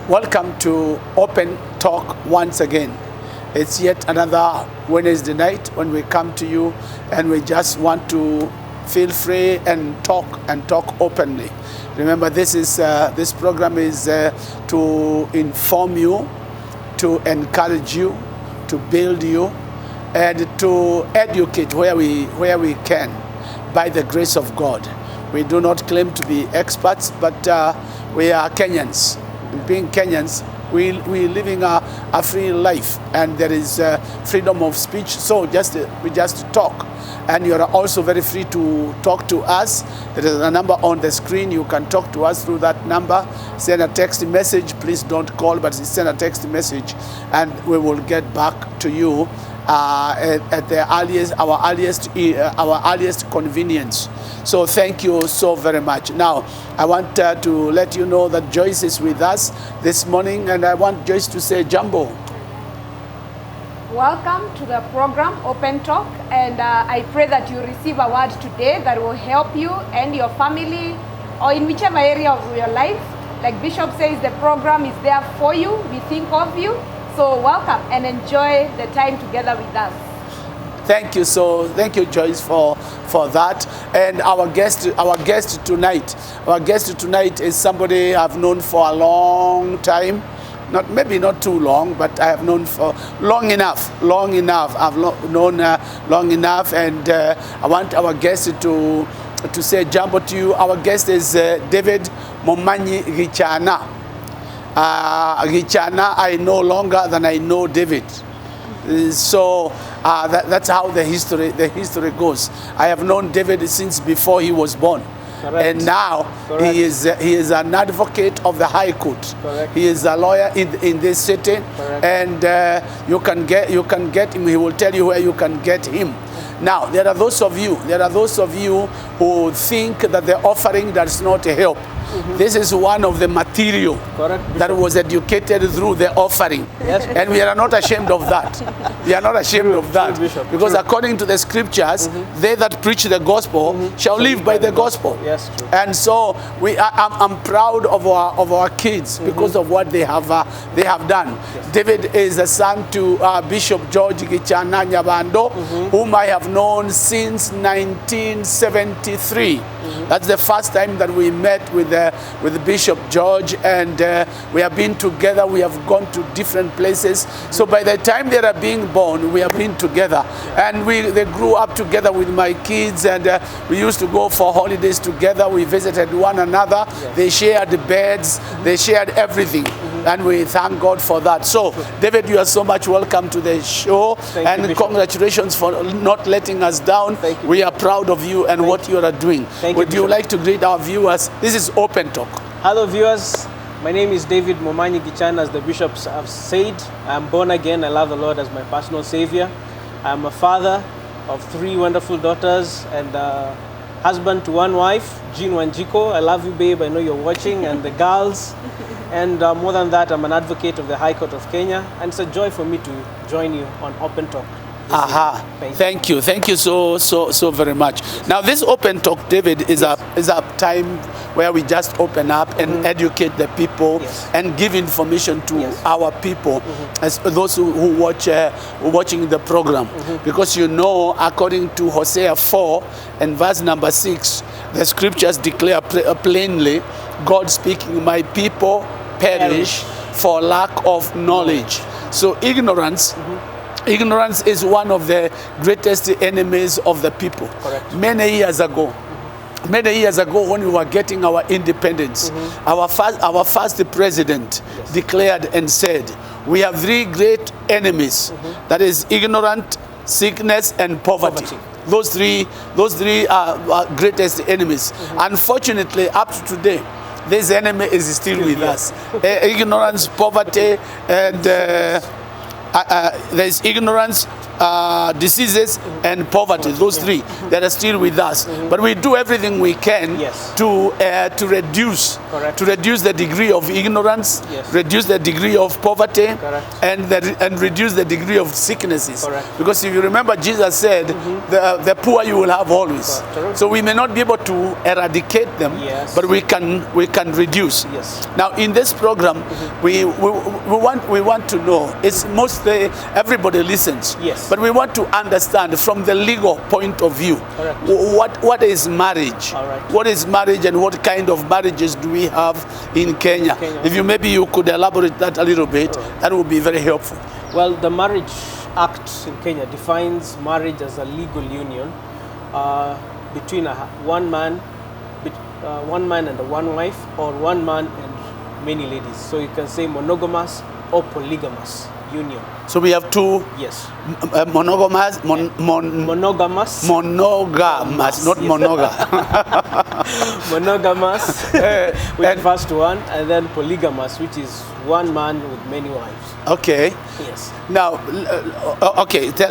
Welcome to Open Talk once again. It's yet another Wednesday night when we come to you and we just want to feel free and talk openly. Remember, this program is to inform you, to encourage you, to build you, and to educate where we can by the grace of God. We do not claim to be experts, but we are Kenyans. Being Kenyans, we're living a free life, and there is freedom of speech. So we just talk, and you are also very free to talk to us. There is a number on the screen. You can talk to us through that number. Send a text message. Please don't call, but send a text message, and we will get back to you at our earliest convenience. So thank you so very much. Now, I want to let you know that Joyce is with us this morning, and I want Joyce to say Jambo. Welcome to the program Open Talk, and I pray that you receive a word today that will help you and your family, or in whichever area of your life. Like Bishop says, the program is there for you. We think of you. So welcome and enjoy the time together with us. Thank you. So thank you, Joyce, for that. And our guest tonight is somebody I've known for a long time. Maybe not too long, but I have known for long enough. I've known long enough, and I want our guest to say jumbo to you. Our guest is David Momanyi Gichana. Gichana, I know longer than I know David. So that's how the history goes. I have known David since before he was born. Correct. And now he is an advocate of the High Court. Correct. He is a lawyer in this city. Correct. And you can get him. He will tell you where you can get him. Now, there are those of you who think that the offering does not help. Mm-hmm. This is one of the material that was educated through the offering. Yes. And we are not ashamed of that. We are not ashamed of that. Because according to the scriptures, they that preach the gospel shall live by the gospel. Yes, true. And so I'm proud of our kids because of what they have done. Yes. David is a son to Bishop George Gichana Nyabando, whom I have known since 1973. That's the first time that we met with Bishop George, and we have been together. We have gone to different places. So by the time they are being born, we have been together, and they grew up together with my kids, and we used to go for holidays together. We visited one another. Yes. They shared the beds. They shared everything. And we thank God for that. So, David, you are so much welcome to the show. Thank you, congratulations for not letting us down. We are proud of you and what you are doing. Would you like to greet our viewers? This is Open Talk. Hello, viewers. My name is David Momanyi Gichana, as the bishops have said. I'm born again. I love the Lord as my personal savior. I'm a father of 3 wonderful daughters and husband to 1 wife, Jean Wanjiko. I love you, babe. I know you're watching. And the girls. And more than that, I'm an advocate of the High Court of Kenya, and it's a joy for me to join you on Open Talk. Thank you so very much. Yes. Now, this Open Talk, David, is a time where we just open up and educate the people and give information to our people, as those who watching the program, because according to Hosea 4 and verse number 6, the scriptures declare plainly, God speaking, my people perish for lack of knowledge. So ignorance is one of the greatest enemies of the people. Correct. Many years ago, when we were getting our independence, our first president declared and said, we have 3 great enemies. That is ignorance, sickness, and poverty. Those three are our greatest enemies. Unfortunately, up to today, this enemy is still with us. Ignorance, poverty, and there's ignorance, diseases and poverty. Those three that are still with us. But we do everything we can to reduce the degree of ignorance, reduce the degree of poverty, and reduce the degree of sicknesses. Because if you remember, Jesus said, the poor you will have always. So we may not be able to eradicate them, but we can reduce. Now in this program, we want to know. It's mostly everybody listens, but we want to understand from the legal point of view what is marriage. What is marriage and what kind of marriages do we have in Kenya? If you could elaborate that a little bit, that would be very helpful. Well, the Marriage Act in Kenya defines marriage as a legal union between one man and one wife, or one man and many ladies. So you can say monogamous or polygamous union. So we have two. Yes. Monogamous. Monogamous. Monogamous, not monoga. Monogamous, which is first one, and then polygamous, which is one man with many wives. Okay. Yes. Now,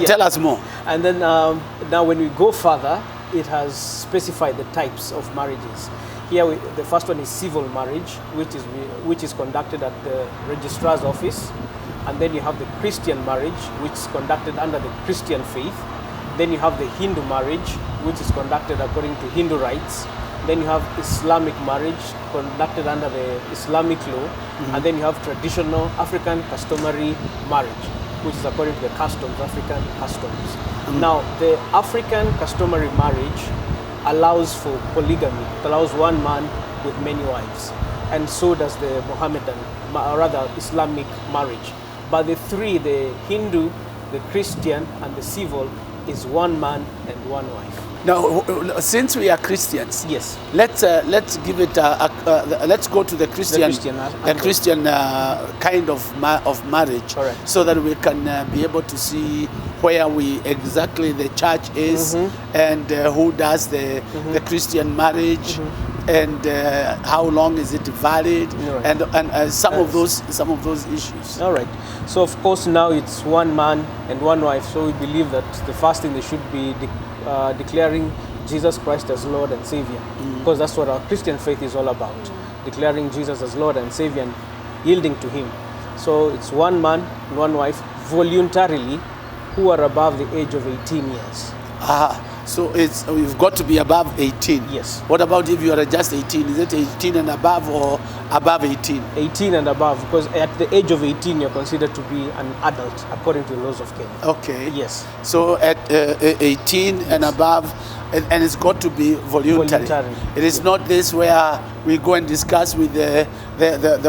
tell us more. And then now when we go further, it has specified the types of marriages. Here, the first one is civil marriage, which is conducted at the registrar's office. And then you have the Christian marriage, which is conducted under the Christian faith. Then you have the Hindu marriage, which is conducted according to Hindu rites. Then you have Islamic marriage, conducted under the Islamic law. And then you have traditional African customary marriage, which is according to the customs, African customs. Now, the African customary marriage allows for polygamy. It allows one man with many wives. And so does the Mohammedan, or rather Islamic marriage. But the three, the Hindu, the Christian, and the civil, is one man and one wife. Now, since we are Christians, let's give it. Let's go to the Christian kind of marriage, so that we can be able to see where exactly the church is, and who does the Christian marriage, and how long is it valid, and some of those issues. All right. So of course now it's one man and one wife. So we believe that the first thing they should be declaring Jesus Christ as Lord and Savior, because that's what our Christian faith is all about, declaring Jesus as Lord and Savior and yielding to Him. So it's one man and one wife voluntarily who are above the age of 18 years. So you've got to be above 18. Yes. What about if you are just 18? Is it 18 and above or above 18? 18 and above, because at the age of 18 you're considered to be an adult according to the laws of Kenya. Okay. Yes. So at 18 and above, and it's got to be voluntary. It is not this where we go and discuss with the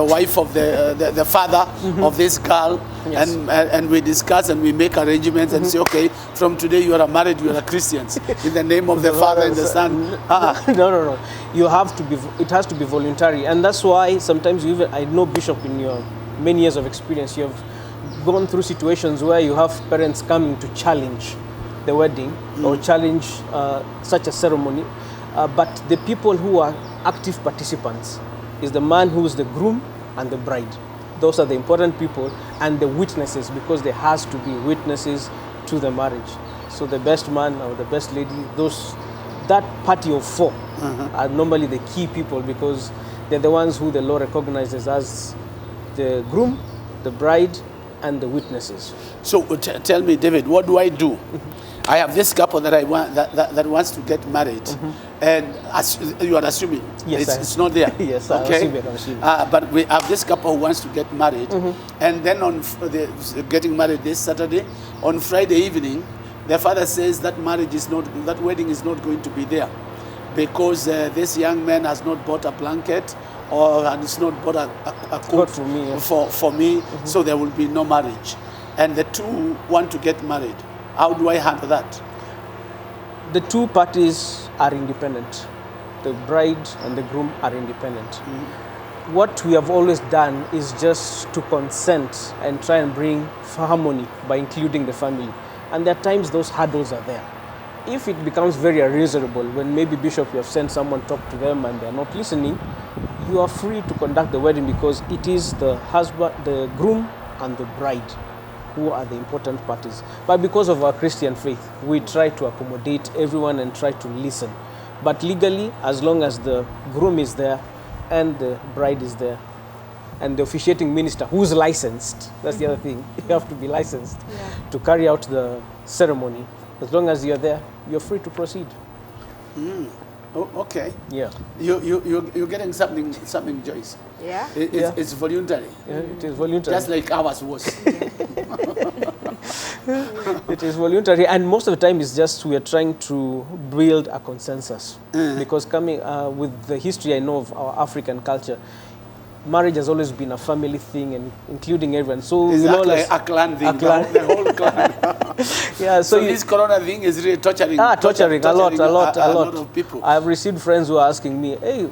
wife of the father of this girl, and we discuss and we make arrangements and say, okay, from today you are married, you are Christians, in the name of the Father and the Son. No. You have to be. It has to be voluntary, and that's why sometimes I know, Bishop, in your many years of experience, you have gone through situations where you have parents coming to challenge the wedding or challenge such a ceremony, but the people who are active participants is the man who is the groom and the bride. Those are the important people, and the witnesses, because there has to be witnesses to the marriage. So the best man or the best lady, that party of four are normally the key people, because they're the ones who the law recognizes as the groom, the bride, and the witnesses. So tell me, David, what do I do? I have this couple that I want that wants to get married, and you are assuming it's not there. Yes, okay. I'm assuming. But we have this couple who wants to get married, and then getting married this Saturday. On Friday evening, their father says that wedding is not going to be there, because this young man has not bought a blanket or has not bought a coat for me, so there will be no marriage, and the two want to get married. How do I handle that? The two parties are independent. The bride and the groom are independent. What we have always done is just to consent and try and bring harmony by including the family. And at times those hurdles are there. If it becomes very unreasonable, when maybe, Bishop, you have sent someone to talk to them and they are not listening, you are free to conduct the wedding, because it is the husband, the groom and the bride who are the important parties. But because of our Christian faith, we try to accommodate everyone and try to listen. But legally, as long as the groom is there and the bride is there, and the officiating minister who's licensed, that's the other thing, you have to be licensed to carry out the ceremony. As long as you're there, you're free to proceed. Oh, okay. Yeah. You're getting something, Joyce. Yeah. It's voluntary. Yeah, it is voluntary. Just like ours was. It is voluntary, and most of the time it's just we are trying to build a consensus. Because coming with the history I know of our African culture, marriage has always been a family thing, and including everyone. So it's like like a clan thing, the whole clan. Yeah, so this corona thing is really torturing. Torturing a lot of people. I've received friends who are asking me, hey,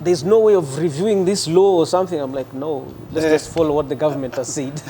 there's no way of reviewing this law or something? I'm like, no, let's just follow what the government has said.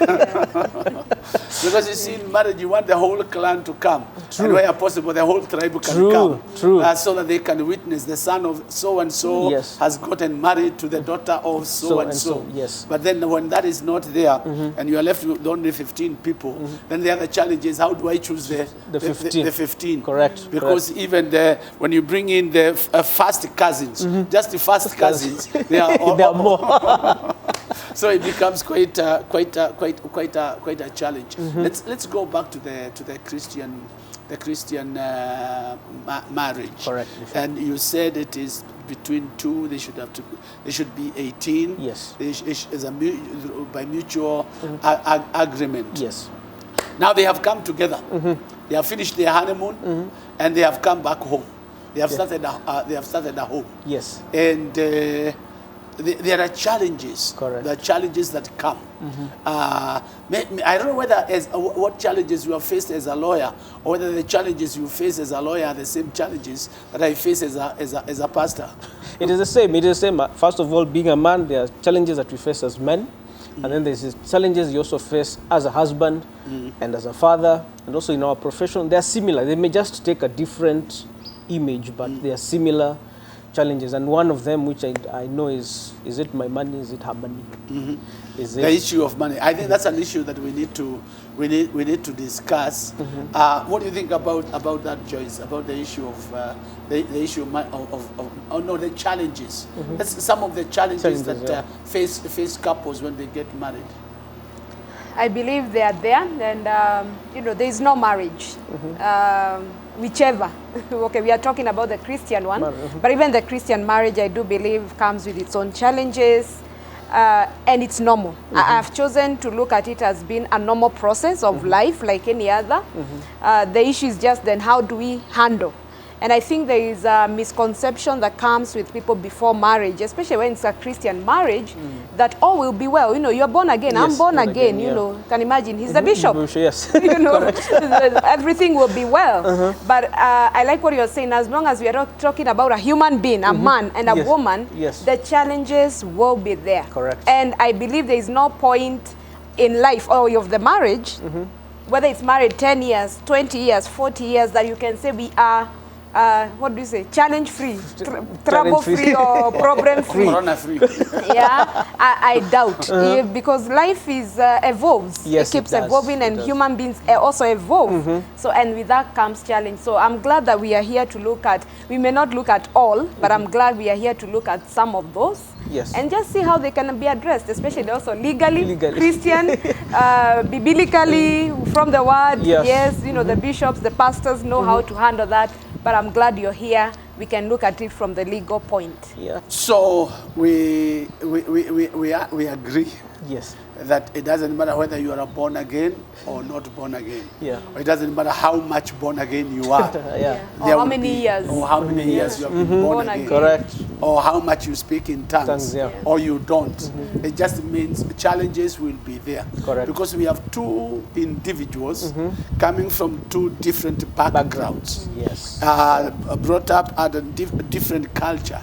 Because you see, in marriage, you want the whole clan to come. True. And where possible, the whole tribe can come. True. So that they can witness the son of so-and-so has gotten married to the daughter of so-and-so. Yes. But then when that is not there, and you are left with only 15 people, then the other challenge is, how do I choose the 15? Correct. Because even when you bring in the first cousins, just the first cousins, they are more. So it becomes quite a challenge. Let's go back to the Christian marriage. Correct. And you said it is between two. They should be 18. Yes. By mutual agreement. Yes. Now they have come together. They have finished their honeymoon, and they have come back home. They have started. They have started a home. Yes. And there are challenges. Correct. There are challenges that come. I don't know whether what challenges you have faced as a lawyer, or whether the challenges you face as a lawyer are the same challenges that I face as a pastor. It is the same. It is the same. First of all, being a man, there are challenges that we face as men. And then there's challenges you also face as a husband and as a father, and also in our profession. They are similar. They may just take a different image, but they are similar challenges. And one of them, which I know is it my money? Is it her money? Is it the issue of money? I think that's an issue that we need to discuss. What do you think about that, Joyce? About the issue of the issue of the challenges. That's some of the challenges that face couples when they get married. I believe they are there, and there is no marriage. Whichever. Okay, we are talking about the Christian one, but even the Christian marriage, I do believe, comes with its own challenges, and it's normal. I've chosen to look at it as being a normal process of life, like any other. The issue is just then, how do we handle? And I think there is a misconception that comes with people before marriage, especially when it's a Christian marriage, that all will be well. You're born again. Yes, I'm born again. You can imagine. He's the bishop. Yes. Everything will be well. But I like what you're saying. As long as we are not talking about a human being, a man and a woman, the challenges will be there. Correct. And I believe there is no point in life or of the marriage, whether it's married 10 years, 20 years, 40 years, that you can say we are what do you say? Challenge free, trouble free, or problem free. Corona free. Yeah, I doubt because life evolves. Yes, it keeps it evolving, and human beings also evolve. So, and with that comes challenge. So, I'm glad that we are here to look at. We may not look at all, but I'm glad we are here to look at some of those. Yes. And just see how they can be addressed, especially also legally. Christian, biblically, from the word. Yes, the bishops, the pastors know how to handle that. But I'm glad you're here. We can look at it from the legal point. Yeah. So we agree. Yes. That it doesn't matter whether you are born again or not born again. Yeah. Or it doesn't matter how much born again you are. Or how many years. Or how many years you have been born again. Correct. Or how much you speak in tongues. Or you don't. It just means challenges will be there. Correct. Because we have two individuals coming from two different backgrounds. Yes. Brought up at a different culture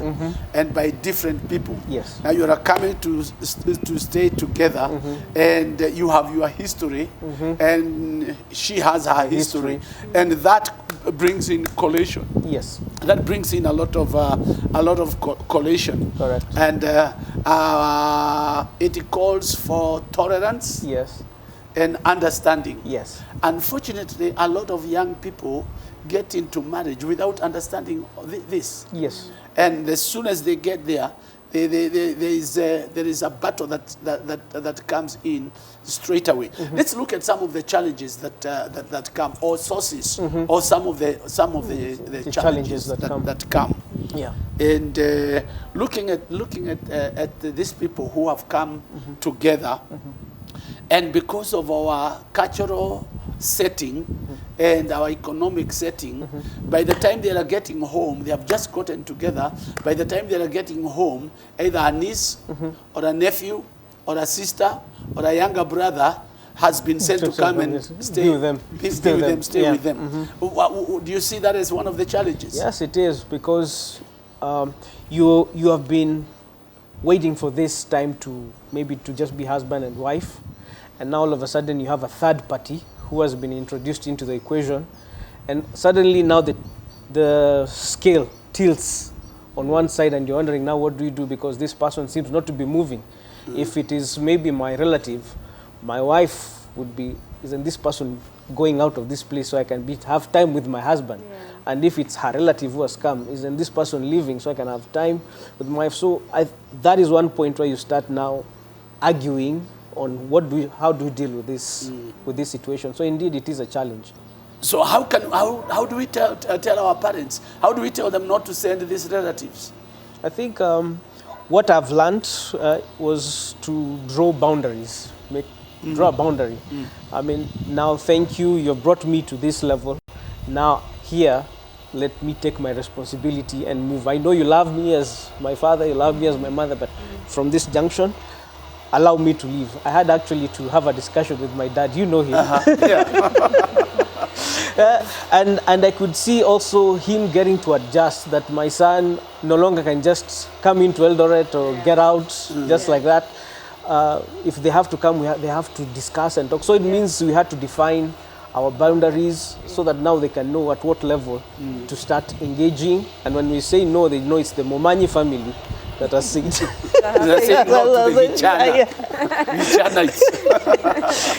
and by different people. Yes. Now you are coming to stay together, and you have your history, and she has her history, and that brings in collision. Yes. That brings in a lot of collision. Correct. And it calls for tolerance. Yes. and understanding. Yes. Unfortunately, a lot of young people get into marriage without understanding this. Yes. And as soon as they get there, there is a battle that comes in straight away. Let's look at some of the challenges that come, or sources, or some of the challenges that come. Yeah. And looking at these people who have come together, and because of our cultural setting and our economic setting, by the time they are getting home, they have just gotten together. By the time they are getting home, either a niece or a nephew or a sister or a younger brother has been sent to come and stay with them. Stay with them. Do you see that as one of the challenges? Yes, it is, because you have been waiting for this time to maybe to just be husband and wife, and now all of a sudden you have a third party who has been introduced into the equation, and suddenly now the scale tilts on one side, and you're wondering now what do you do, because this person seems not to be moving. If it is maybe my relative, my wife would be, isn't this person going out of this place so I can have time with my husband? And if it's her relative who has come, isn't this person leaving so I can have time with my wife? So that is one point where you start now arguing on how do we deal with this situation. So indeed it is a challenge. So how do we tell our parents? How do we tell them not to send these relatives? I think what I've learned was to draw boundaries, draw a boundary. I mean, now thank you, you've brought me to this level. Now here, let me take my responsibility and move. I know you love me as my father, you love me as my mother, but from this junction, allow me to leave. I had actually to have a discussion with my dad. You know him. And I could see also him getting to adjust, that my son no longer can just come into Eldoret or get out just like that. If they have to come, they have to discuss and talk. So it means we had to define our boundaries so that now they can know at what level to start engaging. And when we say no, they know it's the Momanyi family that has said.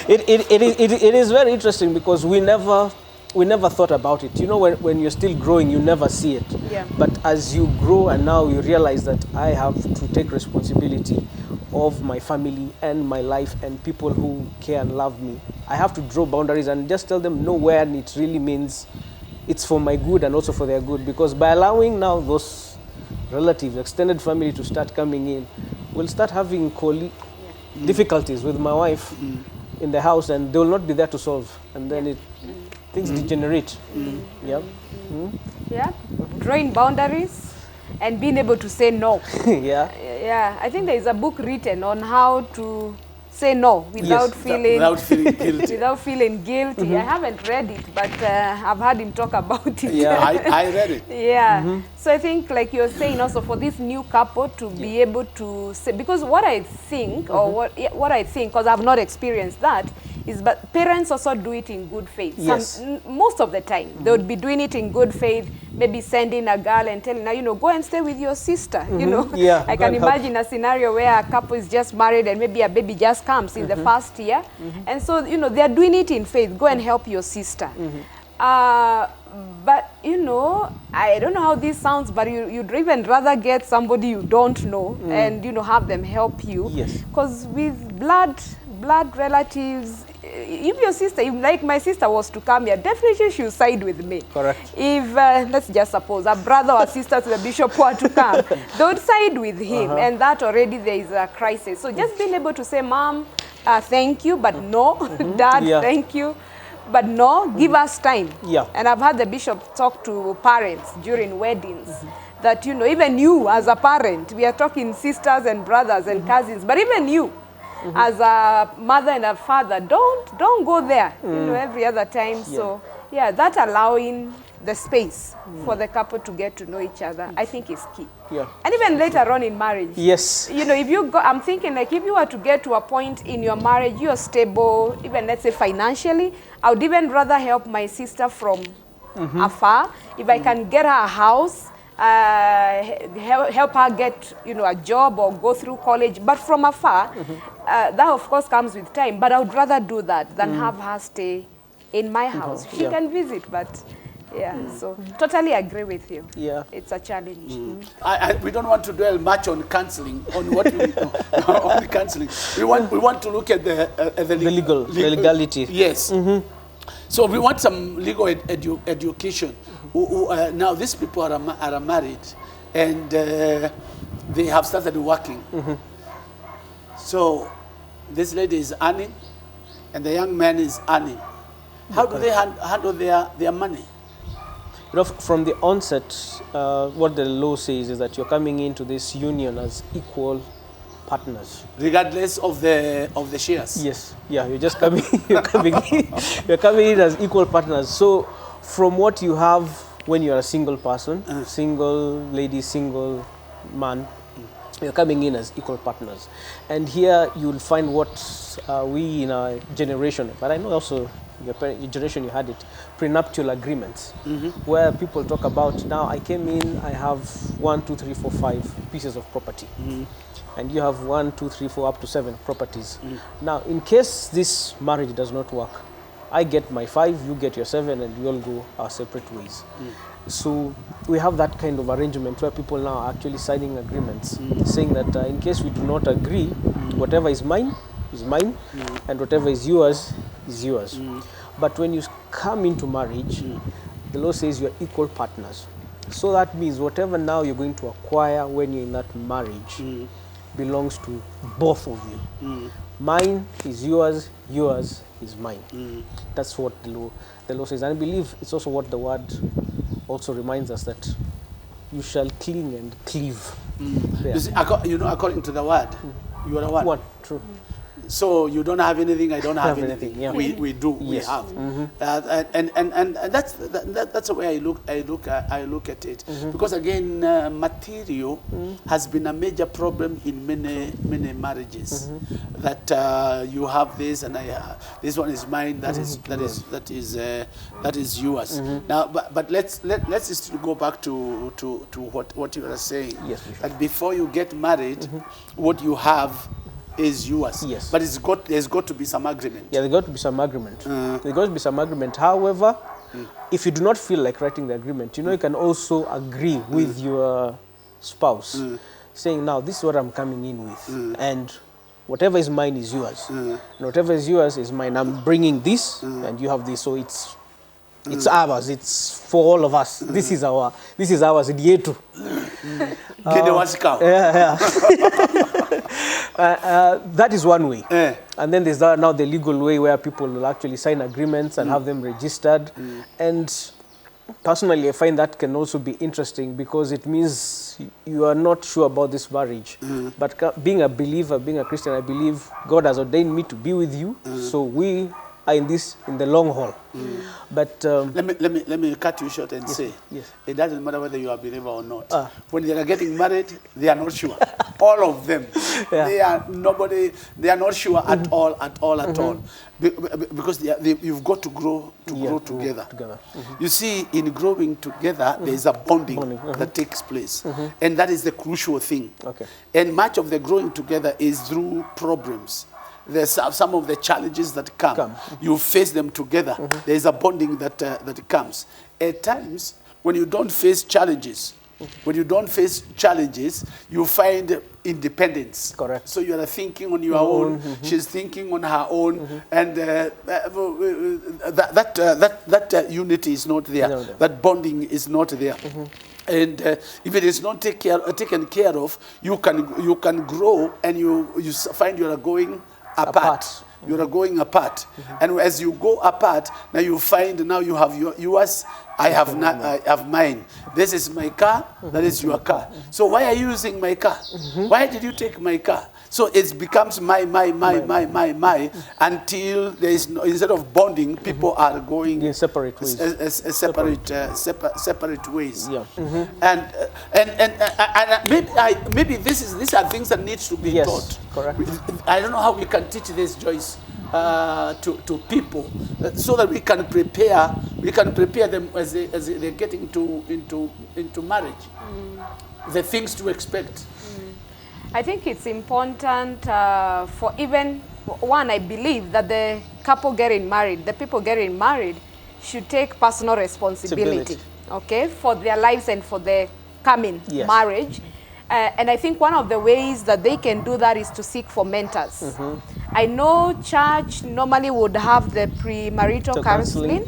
It is very interesting, because we never thought about it. You know, when you're still growing, you never see it. Yeah. But as you grow and now you realize that I have to take responsibility of my family and my life and people who care and love me, I have to draw boundaries and just tell them no, where it really means it's for my good and also for their good. Because by allowing now those relatives, extended family to start coming in, we'll start having difficulties with my wife in the house, and they will not be there to solve. And then things degenerate. Yeah, drawing boundaries and being able to say no. Yeah, I think there is a book written on how to say no without feeling guilty. without feeling guilty. I haven't read it, but I've heard him talk about it. Yeah, I read it. Yeah. So I think, like you're saying, also for this new couple to be able to say, because what I think, or what I think, because I've not experienced that, is but parents also do it in good faith. Yes. Most of the time, they would be doing it in good faith, maybe sending a girl and telling her, you know, go and stay with your sister, you know. Yeah, I can imagine a scenario where a couple is just married and maybe a baby just comes in the first year. And so, you know, they're doing it in faith. Go and help your sister. But, you know, I don't know how this sounds, but you'd even rather get somebody you don't know and, you know, have them help you. Yes. Because with blood relatives, if your sister, if like my sister was to come here, definitely she'll side with me. Correct. If, let's just suppose, a brother or sister to the bishop were to come, they would side with him, and that already there is a crisis. So just being able to say, Mom, thank you, but no. Dad, thank you, but no, give us time. And I've had the bishop talk to parents during weddings, that, you know, even you as a parent, we are talking sisters and brothers and cousins, but even you, as a mother and a father, don't go there, you know, every other time. So yeah, that allowing the space for the couple to get to know each other, I think is key. And even later on in marriage. Yes. You know, if you go, I'm thinking, like, if you were to get to a point in your marriage, you're stable, even let's say financially, I would even rather help my sister from afar. If I can get her a house, help her get, a job or go through college. But from afar, that of course comes with time. But I would rather do that than have her stay in my house. She can visit, but so totally agree with you. Yeah, it's a challenge. We don't want to dwell much on counseling, on what we on the counseling. We want to look at the legality. Yes. So we want some legal education. Now these people are married, and they have started working. So this lady is earning, and the young man is earning. How do they handle their money? From the onset, what the law says is that you're coming into this union as equal partners, regardless of the shares. Yes, you're just coming. You're coming in as equal partners. So, from what you have when you're a single person, single lady, single man, you're coming in as equal partners. And here you'll find what we in our generation, but I know also your generation, you had it, prenuptial agreements, where people talk about, now I came in, I have 1, 2, 3, 4, 5 pieces of property. And you have 1, 2, 3, 4, up to 7 properties. Now, in case this marriage does not work, I get my 5, you get your 7, and we all go our separate ways. So we have that kind of arrangement where people now are actually signing agreements, saying that in case we do not agree, whatever is mine, and whatever is yours, is yours. But when you come into marriage, the law says you're equal partners. So that means whatever now you're going to acquire when you're in that marriage belongs to both of you. Mine is yours, yours is mine. That's what the law says. And I believe it's also what the word also reminds us, that you shall cling and cleave. You see, according to the word, you are the one. One, true. So you don't have anything, I don't have anything. Yeah. We do. Yes. We have, and that's the way I look at it. Because again, material has been a major problem in many marriages. That you have this, and this one is mine. That is yours. Now, but let's just go back to what you were saying. Yes, that before you get married, what you have is yours. Yes. But there's got to be some agreement. Yeah, there's got to be some agreement. There's got to be some agreement. However, if you do not feel like writing the agreement, you can also agree with your spouse, saying, now, this is what I'm coming in with. And whatever is mine is yours. And whatever is yours is mine. I'm bringing this, and you have this. So it's ours. It's for all of us. This is ours. Dietu. That is one way. And then there's now the legal way, where people will actually sign agreements and have them registered. And personally, I find that can also be interesting, because it means you are not sure about this marriage. But being a believer, being a Christian, I believe God has ordained me to be with you. So we are in the long haul. But let me cut you short and say, it doesn't matter whether you are a believer or not. When they are getting married, they are not sure. All of them, they are not sure at all. Because you've got to grow together. You see, in growing together, there is a bonding that takes place, and that is the crucial thing. And much of the growing together is through problems. There's some of the challenges that come. You face them together. There's a bonding that comes. At times, when you don't face challenges, you find independence. Correct. So you are thinking on your own. She's thinking on her own, and that unity is not there. That bonding is not there. And if it is not taken care of, you can grow, and you find you are going apart. You are going apart. And as you go apart, now you find you have yours, I have mine. This is my car, that is your car. So why are you using my car? Why did you take my car? So it becomes my, until there is instead of bonding, people are going in separate ways. Separate ways. And maybe these are things that needs to be taught. Correct. I don't know how we can teach this, Joyce. to people, so that we can prepare them as they're getting into marriage, the things to expect. I think it's important for even one. I believe that the couple getting married, the people getting married, should take personal responsibility, okay, for their lives and for their coming marriage. And I think one of the ways that they can do that is to seek for mentors. I know church normally would have the premarital counseling,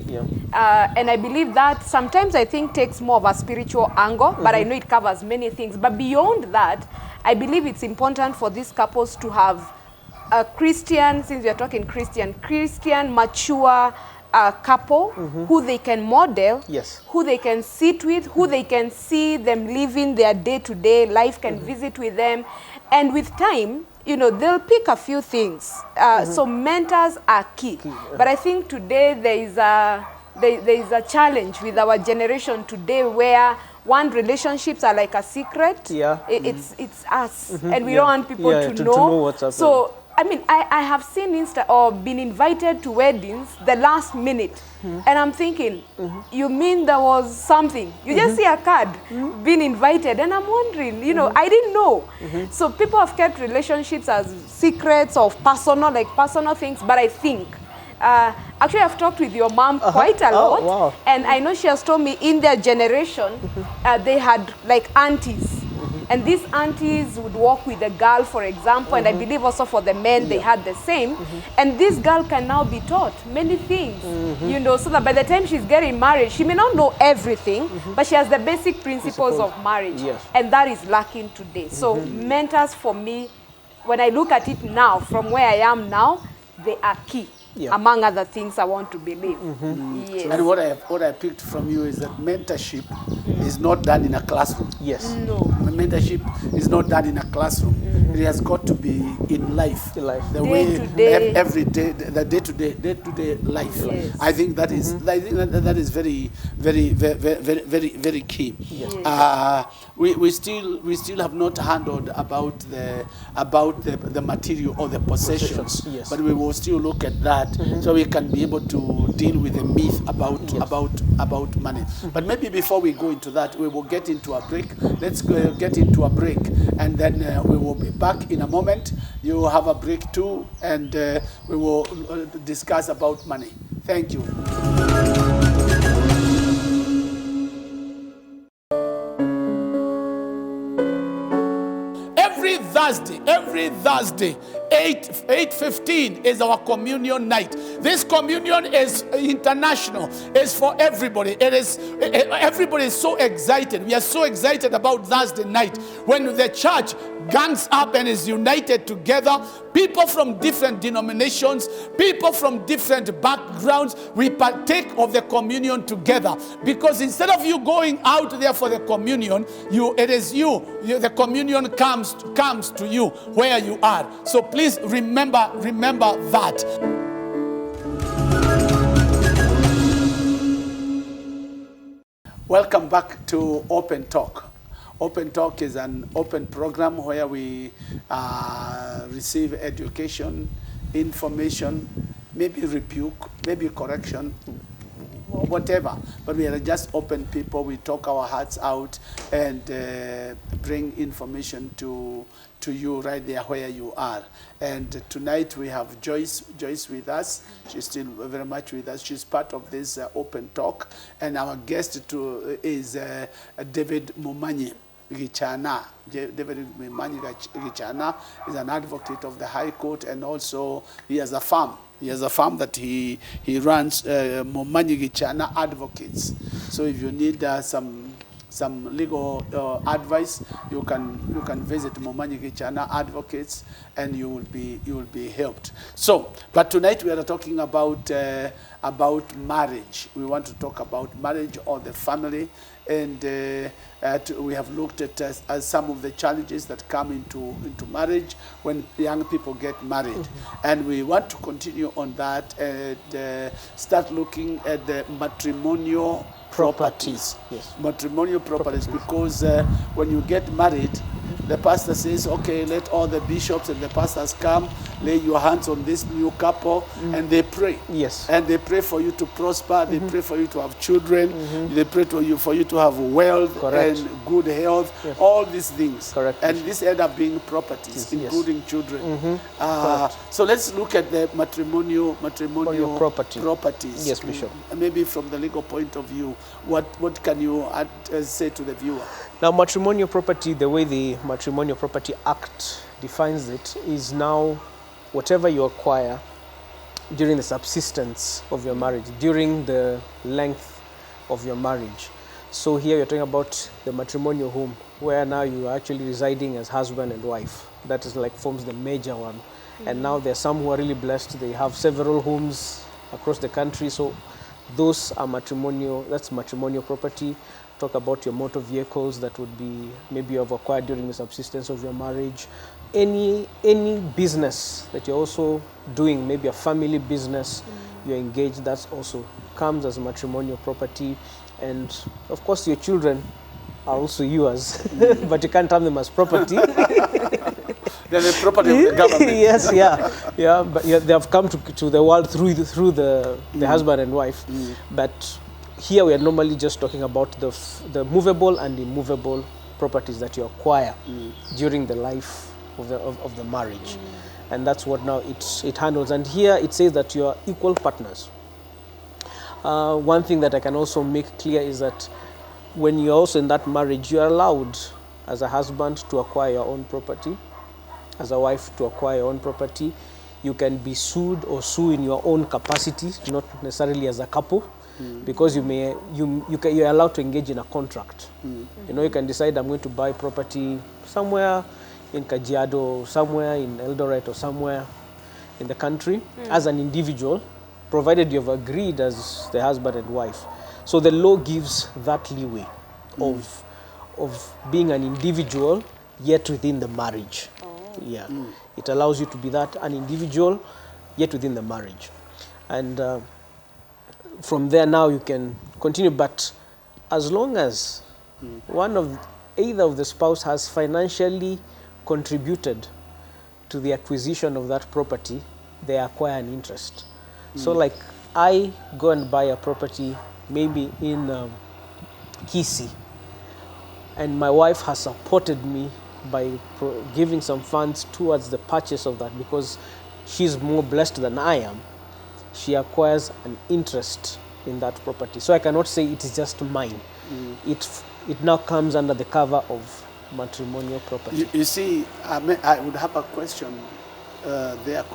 and I believe that sometimes I think takes more of a spiritual angle, but I know it covers many things. But beyond that, I believe it's important for these couples to have a Christian, since we are talking Christian, mature couple who they can model, who they can sit with, who they can see them living their day-to-day life, can visit with them. And with time, you know, they'll pick a few things. So mentors are key. But I think today there is a challenge with our generation today where relationships are like a secret. It's us, and we don't want people to know what's happening. So I mean, I have seen or been invited to weddings the last minute, and I'm thinking, you mean there was something? You just see a card, being invited, and I'm wondering, you know, I didn't know. So people have kept relationships as secrets of personal things, but I think, actually I've talked with your mom quite a lot, and I know she has told me in their generation, they had like aunties. And these aunties would walk with a girl, for example, and I believe also for the men, they had the same. And this girl can now be taught many things, you know, so that by the time she's getting married, she may not know everything, but she has the basic principles of marriage. And that is lacking today. So mentors for me, when I look at it now, from where I am now, they are key. Among other things I want to believe. Yes. And what I picked from you is that mentorship is not done in a classroom. No. Mentorship is not done in a classroom. It has got to be in life. The way every day, the day-to-day life. I think that is very, very, very, very, very, very key. We still have not handled about the material or the possessions, but we will still look at that so we can be able to deal with the myth about money. But maybe before we go into that, we will get into a break. Let's get into a break, and then we will be back in a moment. You have a break too, and we will discuss about money. Thank you. Every Thursday, 8:15 is our communion night. This communion is international. It's for everybody. Everybody is so excited. We are so excited about Thursday night when the church gangs up and is united together. People from different denominations, people from different backgrounds, we partake of the communion together. Because instead of you going out there for the communion, the communion comes to you where you are. So please remember that. Welcome back to Open Talk. Open Talk is an open program where we receive education, information, maybe rebuke, maybe correction, whatever. But we are just open people. We talk our hearts out and bring information to you right there where you are. And tonight we have Joyce with us. She's still very much with us. She's part of this Open Talk. And our guest is David Momanyi Gichana. David Momanyi Gichana is an advocate of the High Court, and also he has a farm. He has a farm that he runs, Momanyi Gichana Advocates. So if you need some legal advice, you can visit Momanyi Gichana Advocates, and you will be helped. So, but tonight we are talking about marriage. We want to talk about marriage or the family, and we have looked at some of the challenges that come into marriage when young people get married, and we want to continue on that and start looking at the matrimonial properties. Matrimonial properties, because when you get married, the pastor says, okay, let all the bishops and the pastors come, lay your hands on this new couple, and they pray. Yes. And they pray for you to prosper, they pray for you to have children, they pray for you to have wealth and good health, all these things. Correct. And this end up being properties, including children. So let's look at the matrimonial properties. Yes, Bishop. Maybe from the legal point of view, what can you say to the viewer? Now, matrimonial property, the way the Matrimonial Property Act defines it, is now whatever you acquire during the subsistence of your marriage, during the length of your marriage. So here you're talking about the matrimonial home, where now you are actually residing as husband and wife. That is like forms the major one. And now there are some who are really blessed. They have several homes across the country. So those are matrimonial, that's matrimonial property. Talk about your motor vehicles that would be maybe you have acquired during the subsistence of your marriage. Any business that you're also doing, maybe a family business, you're engaged, that also comes as matrimonial property. And of course your children are also yours, but you can't have them as property. They're the property of the government. Yes, yeah, but they have come to the world through the husband and wife. But here we are normally just talking about the movable and immovable properties that you acquire during the life of the marriage. And that's what now it handles. And here it says that you are equal partners. One thing that I can also make clear is that when you're also in that marriage, you are allowed as a husband to acquire your own property, as a wife to acquire your own property. You can be sued or sue in your own capacity, not necessarily as a couple, because you're allowed to engage in a contract. You know, you can decide, I'm going to buy property somewhere in Kajiado, somewhere in Eldoret, or somewhere in the country as an individual, provided you've agreed as the husband and wife. So the law gives that leeway of being an individual yet within the marriage. Yeah, it allows you to be that an individual yet within the marriage. And from there now you can continue, but as long as either of the spouse has financially contributed to the acquisition of that property, they acquire an interest. So like I go and buy a property maybe in Kisii, and my wife has supported me by giving some funds towards the purchase of that, because she's more blessed than I am. She acquires an interest in that property. So I cannot say it is just mine. It now comes under the cover of matrimonial property. You see, I would have a question there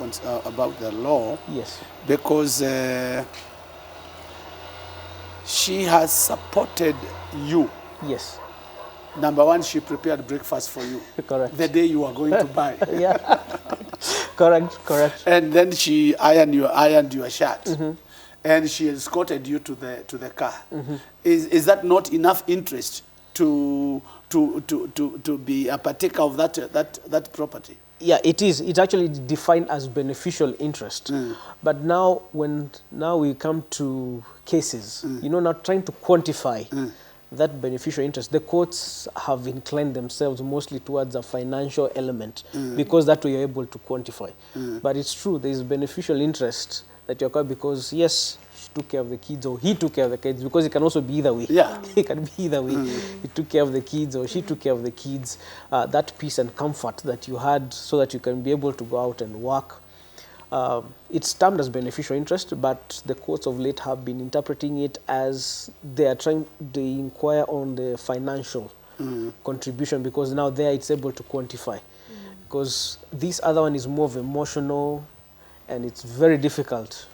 about the law. Yes. Because she has supported you. Yes. Number one, she prepared breakfast for you. Correct. The day you are going to buy. Yeah. Correct. And then she ironed your shirt. And she escorted you to the car. Is that not enough interest to be a partaker of that property? Yeah, it is. It's actually defined as beneficial interest. But now, when we come to cases, now trying to quantify that beneficial interest, the courts have inclined themselves mostly towards a financial element, because that way you're able to quantify. But it's true, there is beneficial interest that you acquire because, yes, she took care of the kids, or he took care of the kids, because it can also be either way. Yeah. It can be either way. He took care of the kids, or she took care of the kids. That peace and comfort that you had so that you can be able to go out and work. It's termed as beneficial interest, but the courts of late have been interpreting it as they inquire on the financial contribution, because now there it's able to quantify. Because this other one is more of emotional, and it's very difficult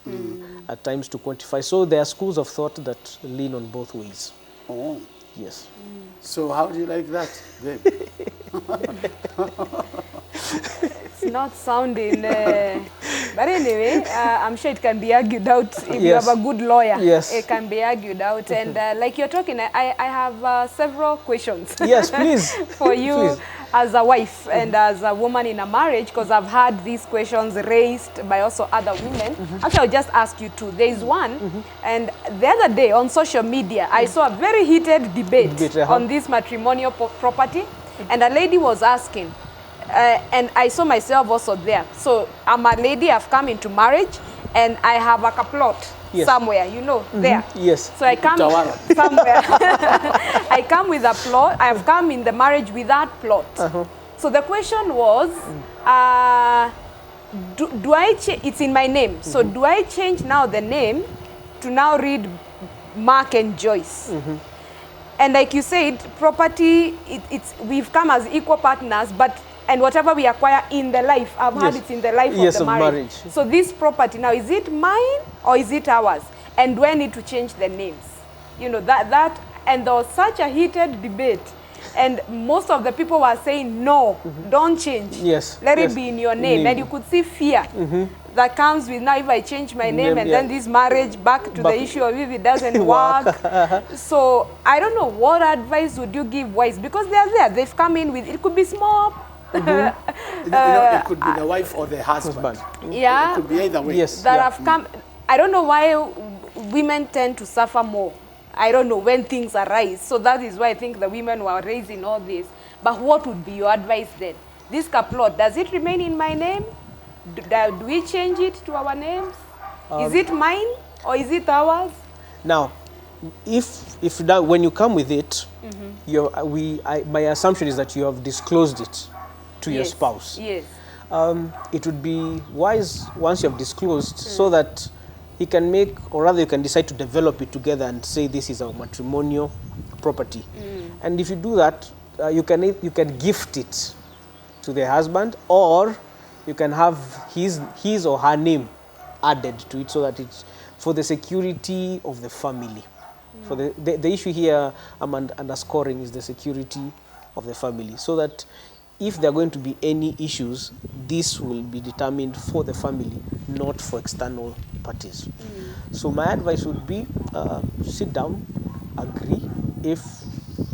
at times to quantify. So there are schools of thought that lean on both ways. Oh. Yes. So how do you like that, babe? It's not sounding... but anyway, I'm sure it can be argued out if you have a good lawyer. Yes. It can be argued out. And like you're talking, I have several questions. Yes, please. For you. Please. As a wife and as a woman in a marriage, because I've had these questions raised by also other women. Actually, I'll just ask you two. There is one, and the other day on social media, I saw a very heated debate on this matrimonial property. And a lady was asking, and I saw myself also there. So I'm a lady, I've come into marriage, and I have like a plot somewhere, you know, there. Yes. So I come somewhere. I come with a plot. I have come in the marriage with that plot. So the question was, do I change? It's in my name. So do I change now the name to now read Mark and Joyce? And like you said, property, we've come as equal partners, and whatever we acquire in the life, I've had it in the life of the marriage. So this property now, is it mine or is it ours? And do I need to change the names? You know, and there was such a heated debate. And most of the people were saying, no, don't change. Let it be in your name. And you could see fear that comes with, now if I change my name and then this marriage back to the issue of if it doesn't work. So I don't know, what advice would you give wives? Because they're there, they've come in with, it could be small. It could be the wife or the husband. Yeah. It could be either way. That have come. I don't know why women tend to suffer more. I don't know, when things arise. So that is why I think the women were raising all this. But what would be your advice then? This plot, does it remain in my name? Do we change it to our names? Is it mine or is it ours? Now, if that, when you come with it, my assumption is that you have disclosed it to your spouse. Yes. It would be wise once you have disclosed so that he can make, or rather you can decide to develop it together and say this is our matrimonial property. And if you do that, you can gift it to the husband, or you can have his or her name added to it so that it's for the security of the family. For the issue here I'm underscoring is the security of the family, so that if there are going to be any issues, this will be determined for the family, not for external parties. So my advice would be, sit down, agree. If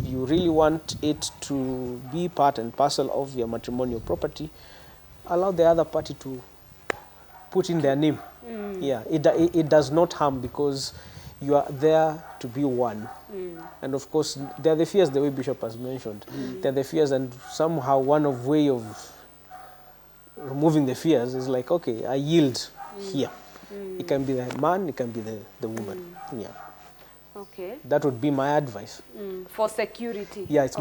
you really want it to be part and parcel of your matrimonial property, allow the other party to put in their name. It does not harm, because you are there to be one. And of course, there are the fears, the way Bishop has mentioned. There are the fears, and somehow one way of removing the fears is like, okay, I yield here. It can be the man, it can be the woman. Okay. That would be my advice. For security. Yeah, it's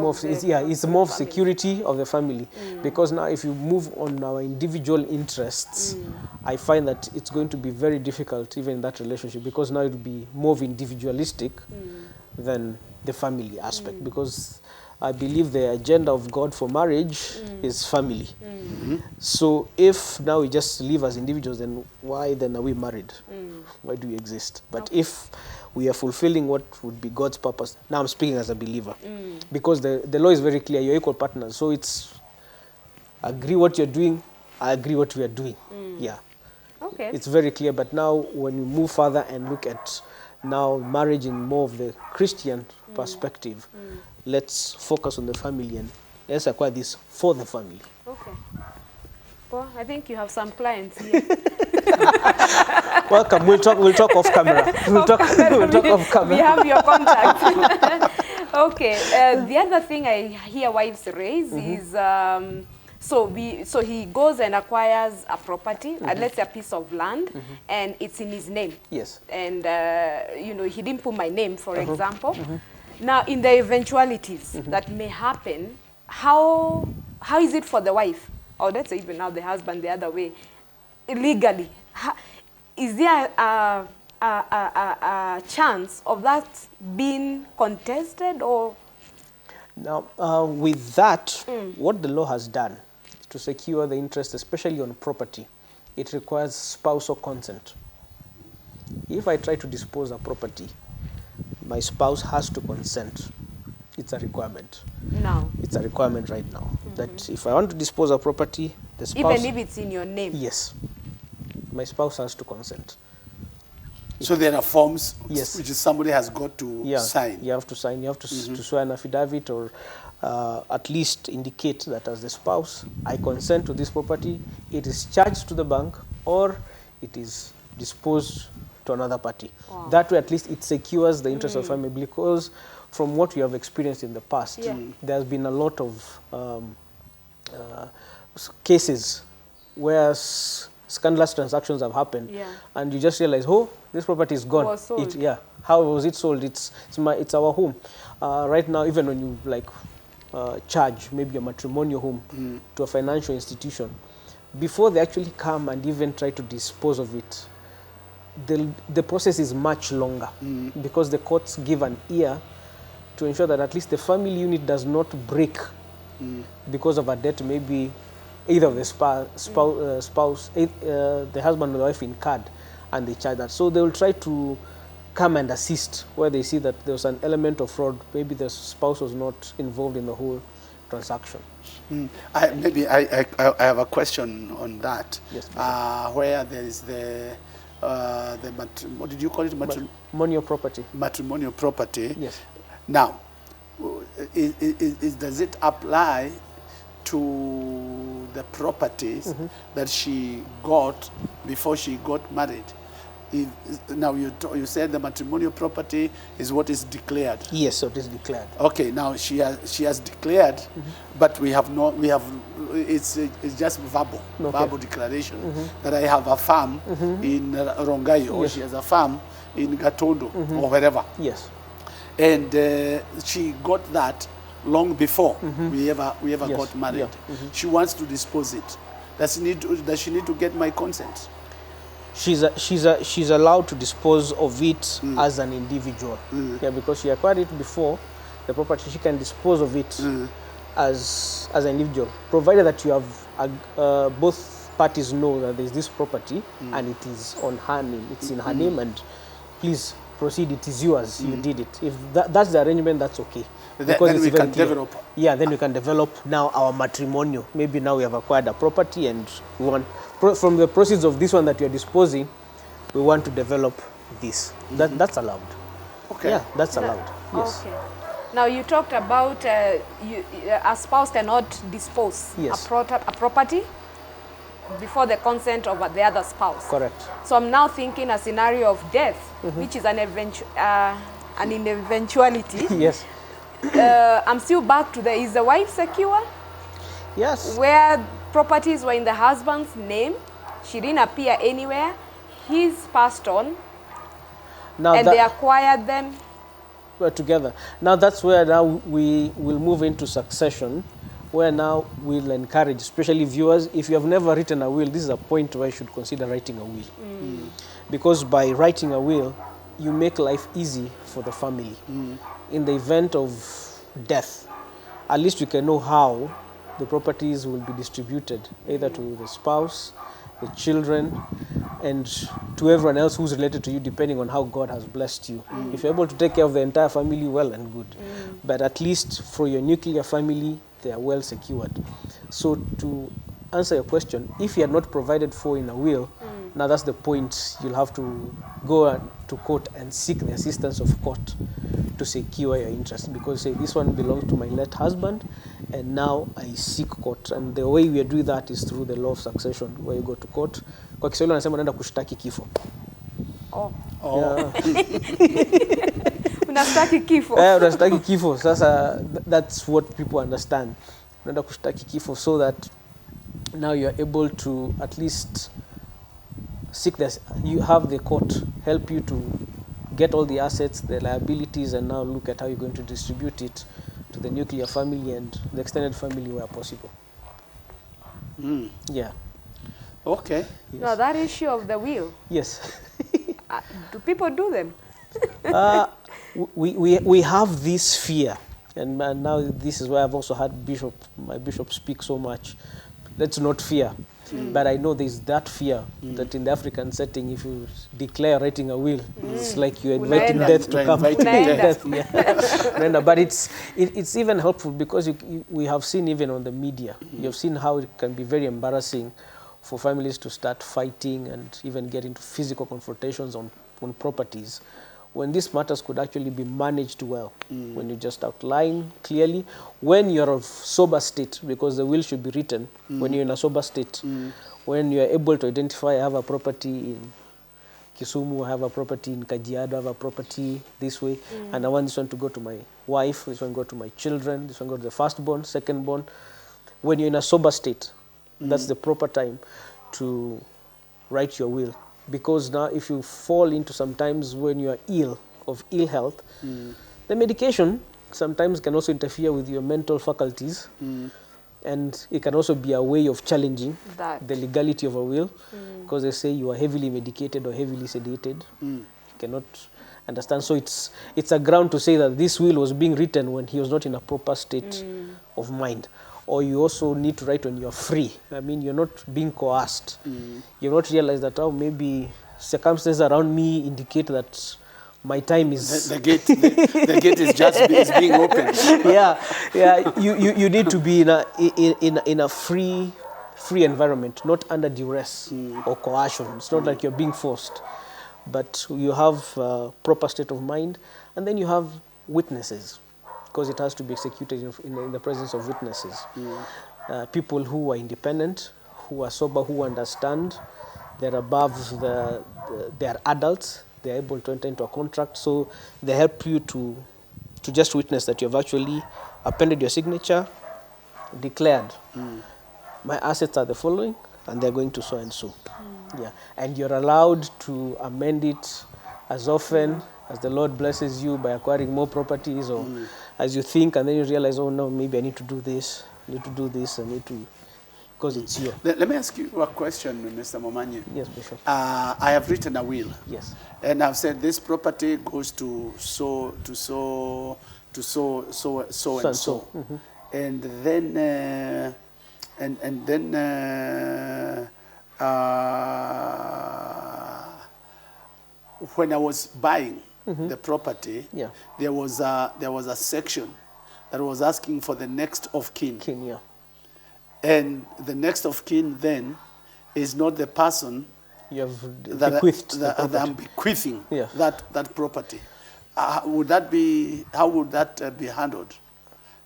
more of security of the family. Because now if you move on our individual interests, I find that it's going to be very difficult even in that relationship, because now it will be more of individualistic than the family aspect. Because I believe the agenda of God for marriage is family. So if now we just live as individuals, then why then are we married? Why do we exist? But if we are fulfilling what would be God's purpose, now I'm speaking as a believer, because the law is very clear, you're equal partners. So it's agree what you're doing, I agree what we are doing. Okay. It's very clear. But now when we move further and look at now marriage in more of the Christian perspective, let's focus on the family and let's acquire this for the family. Okay. Well, I think you have some clients here. Welcome. We'll talk off camera. We'll talk off camera. We have your contact. Okay. The other thing I hear wives raise is so he goes and acquires a property, let's say a piece of land, and it's in his name. Yes. And he didn't put my name, for example. Now, in the eventualities that may happen, how is it for the wife, or let's say even now the husband the other way, legally? Is there a chance of that being contested, or? Now, with that, what the law has done to secure the interest, especially on property, it requires spousal consent. If I try to dispose of property, my spouse has to consent. It's a requirement. No. It's a requirement right now. That if I want to dispose of property, the spouse... Even if it's in your name? Yes. My spouse has to consent. So there are forms yes. which somebody has got to sign. You have to sign. You have to, to swear an affidavit, or at least indicate that as the spouse, I consent to this property. It is charged to the bank, or it is disposed to another party. Wow. That way, at least it secures the interest of family, because from what we have experienced in the past, there's been a lot of cases where scandalous transactions have happened, and you just realize, oh, this property is gone. Was sold. How was it sold? It's our home. Right now, even when you like charge maybe a matrimonial home to a financial institution, before they actually come and even try to dispose of it, the process is much longer, because the courts give an ear to ensure that at least the family unit does not break because of a debt, maybe either of the spouse, the husband or the wife incurred, and they charge that. So they will try to come and assist where they see that there's an element of fraud. Maybe the spouse was not involved in the whole transaction. I have a question on that. Yes, where there is what did you call it? Matrimonial property. Matrimonial property. Yes. Now, does it apply to the properties that she got before she got married? Now you said the matrimonial property is what is declared. Yes, so it is declared. Okay, now she has declared, but it's just verbal declaration that I have a farm in Rongai, or she has a farm in Gatondo or wherever. Yes. And she got that long before we ever got married. She wants to dispose it. Does she need to get my consent? She's allowed to dispose of it as an individual. Yeah, because she acquired it before the property. She can dispose of it as an individual, provided that you have both parties know that there's this property and it is on her name. It's in her name, and please proceed. It is yours. You did it. If that's the arrangement, that's okay. Then we can develop. Yeah, then we can develop now our matrimonial. Maybe now we have acquired a property, and we want, from the proceeds of this one that we are disposing, we want to develop this. That's allowed. Okay. Yeah, that's allowed. Yes. Okay. Now you talked about a spouse cannot dispose a property before the consent of the other spouse. Correct. So I'm now thinking a scenario of death, which is an eventuality. Yes. I'm still back to is the wife secure? Yes. Where properties were in the husband's name, she didn't appear anywhere, he's passed on, now and they acquired them. We're together. Now that's where now we will move into succession, where now we'll encourage, especially viewers, if you have never written a will, this is a point where you should consider writing a will. Because by writing a will, you make life easy for the family. In the event of death, at least we can know how the properties will be distributed, either to the spouse, the children, and to everyone else who's related to you, depending on how God has blessed you. If you're able to take care of the entire family, well and good. But at least for your nuclear family, they are well secured. So to answer your question, if you are not provided for in a will, now that's the point. You'll have to go to court and seek the assistance of court to secure your interest, because say this one belongs to my late husband, and now I seek court. And the way we do that is through the law of succession, where you go to court. Kwa Kiswahili wanasema unaenda kushtaki kifo. Unashtaki kifo. Unashtaki kifo. Sasa that's what people understand. Unaenda kushtaki kifo, so that now you are able to at least seek this. You have the court help you to get all the assets, the liabilities, and now look at how you're going to distribute it to the nuclear family and the extended family where possible. Yeah. Okay. Yes. Now that issue of the will. Yes. Do people do them? We have this fear, and now this is why I've also had my bishop speak so much. Let's not fear. But I know there's that fear that in the African setting, if you declare writing a will, it's like you're inviting death to come. But it's even helpful, because we have seen even on the media, you've seen how it can be very embarrassing for families to start fighting and even get into physical confrontations on properties, when these matters could actually be managed well, when you just outline clearly, when you're of sober state, because the will should be written when you're in a sober state, when you're able to identify, I have a property in Kisumu, I have a property in Kajiado, I have a property this way, and I want this one to go to my wife, this one go to my children, this one go to the firstborn, secondborn. When you're in a sober state, that's the proper time to write your will. Because now if you fall into sometimes when you are ill, of ill health, the medication sometimes can also interfere with your mental faculties. And it can also be a way of challenging the legality of a will, because they say you are heavily medicated or heavily sedated. You cannot understand. So it's a ground to say that this will was being written when he was not in a proper state of mind. Or you also need to write when you're free. I mean, you're not being coerced. You not realize that, oh, maybe circumstances around me indicate that my time is... The gate is just is being opened. Yeah. You need to be in a free environment, not under duress or coercion. It's not like you're being forced, but you have a proper state of mind, and then you have witnesses, because it has to be executed in the presence of witnesses. People who are independent, who are sober, who understand, they're above they're adults. They're able to enter into a contract, so they help you to just witness that you've actually appended your signature, declared, my assets are the following, and they're going to so and so. Yeah, and you're allowed to amend it as often as the Lord blesses you by acquiring more properties, or as you think, and then you realize, oh no, maybe I need to do this, I need to, because it's you. Let me ask you a question, Mr. Momanyi. Yes, Bishop. I have written a will. Yes. And I've said this property goes to so and so. And then when I was buying the property, there was a section that was asking for the next of kin. And the next of kin then is not the person you have bequeathed that I'm bequeathing that property. How would that be handled?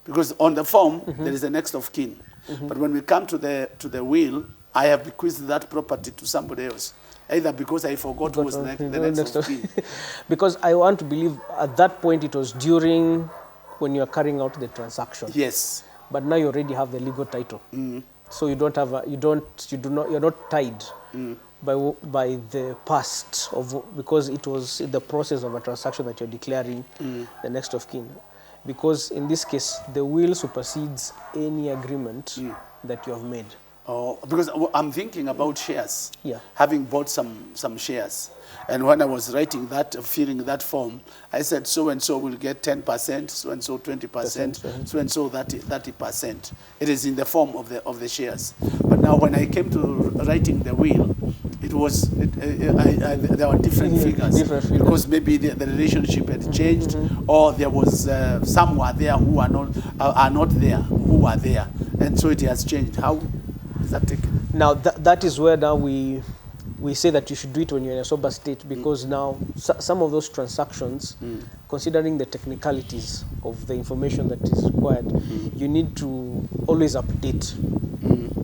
Because on the form there is a next of kin, but when we come to the will, I have bequeathed that property to somebody else, either because I forgot who was the next of kin. Because I want to believe at that point it was during when you are carrying out the transaction. Yes. But now you already have the legal title, so you don't have you're not tied by the past because it was in the process of a transaction that you're declaring the next of kin. Because in this case, the will supersedes any agreement that you have made. Oh, because I'm thinking about shares. Yeah. Having bought some shares. And when I was writing that, filling that form, I said so-and-so will get 10%, so-and-so 20%, so-and-so 30%. It is in the form of the shares. But now when I came to writing the will, it was there were different figures. Because maybe the relationship had changed, or there was some were there who are not there, who are there. And so it has changed. How is that taken? Now that is where now we say that you should do it when you're in a sober state, because now some of those transactions, considering the technicalities of the information that is required, you need to always update.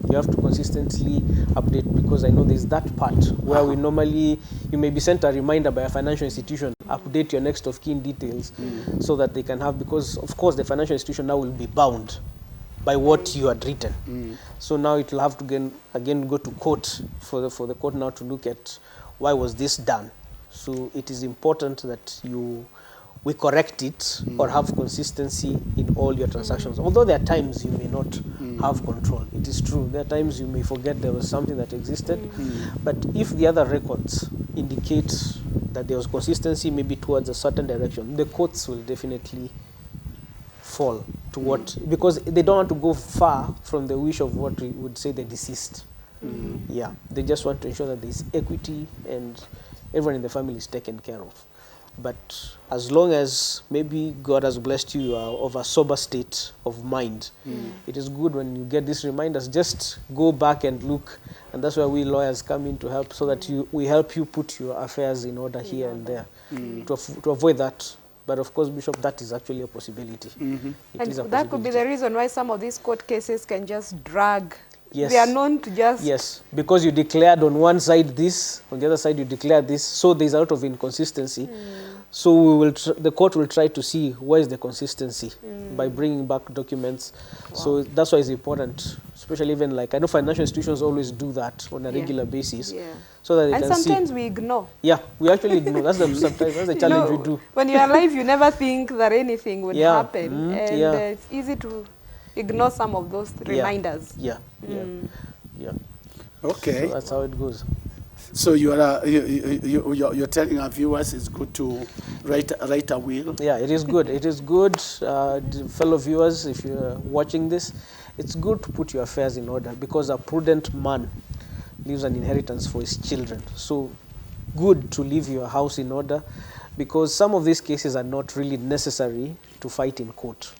You have to consistently update, because I know there's that part where we normally, you may be sent a reminder by a financial institution, update your next of kin details so that they can have, because of course the financial institution now will be bound by what you had written. So now it will have to again go to court for the court now to look at why was this done. So it is important that we correct it or have consistency in all your transactions. Although there are times you may not have control. It is true. There are times you may forget there was something that existed. But if the other records indicate that there was consistency maybe towards a certain direction, the courts will definitely fall to what, because they don't want to go far from the wish of what we would say the deceased. Yeah, they just want to ensure that there is equity and everyone in the family is taken care of. But as long as maybe God has blessed you, you are of a sober state of mind, it is good when you get these reminders, just go back and look. And that's where we lawyers come in to help, so that we help you put your affairs in order here and there to avoid that. But of course, Bishop, that is actually a possibility. It is a that could be the reason why some of these court cases can just drag Yes. They are known to just... Yes, because you declared on one side this, on the other side you declared this, so there's a lot of inconsistency. So we will the court will try to see where is the consistency by bringing back documents. So that's why it's important, especially even like, I know financial institutions always do that on a regular basis, so that they can see. And sometimes we ignore. Yeah, we actually ignore. That's the challenge we do. When you're alive, you never think that anything would happen, and it's easy to ignore some of those reminders. Yeah. Okay. So that's how it goes. So you're telling our viewers it's good to write a will? Yeah, it is good. It is good, fellow viewers, if you're watching this, it's good to put your affairs in order, because a prudent man leaves an inheritance for his children. So good to leave your house in order, because some of these cases are not really necessary to fight in court.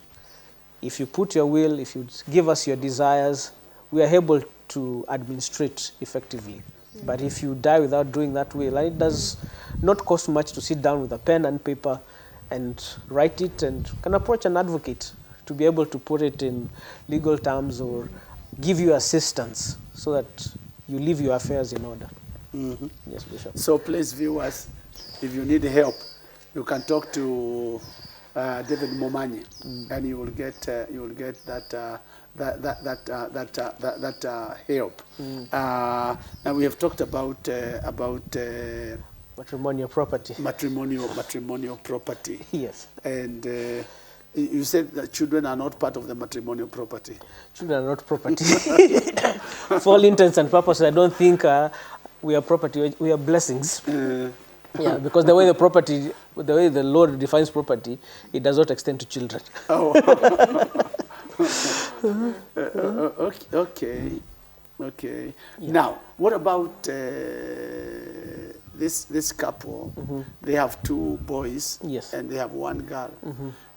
If you put your will, if you give us your desires, we are able to administrate effectively. But if you die without doing that will, and it does not cost much to sit down with a pen and paper and write it, and can approach an advocate to be able to put it in legal terms or give you assistance so that you leave your affairs in order. Yes, Bishop. So please, viewers, if you need help, you can talk to David Momanyi, and you will get that help. Now we have talked about matrimonial property. Matrimonial property. Yes. And you said that children are not part of the matrimonial property. Children are not property. For all intents and purposes, I don't think we are property. We are blessings. Yeah, because the way the Lord defines property, it does not extend to children. Oh. Okay. Yeah. Now, what about this couple? They have 2 boys, yes, and they have 1 girl,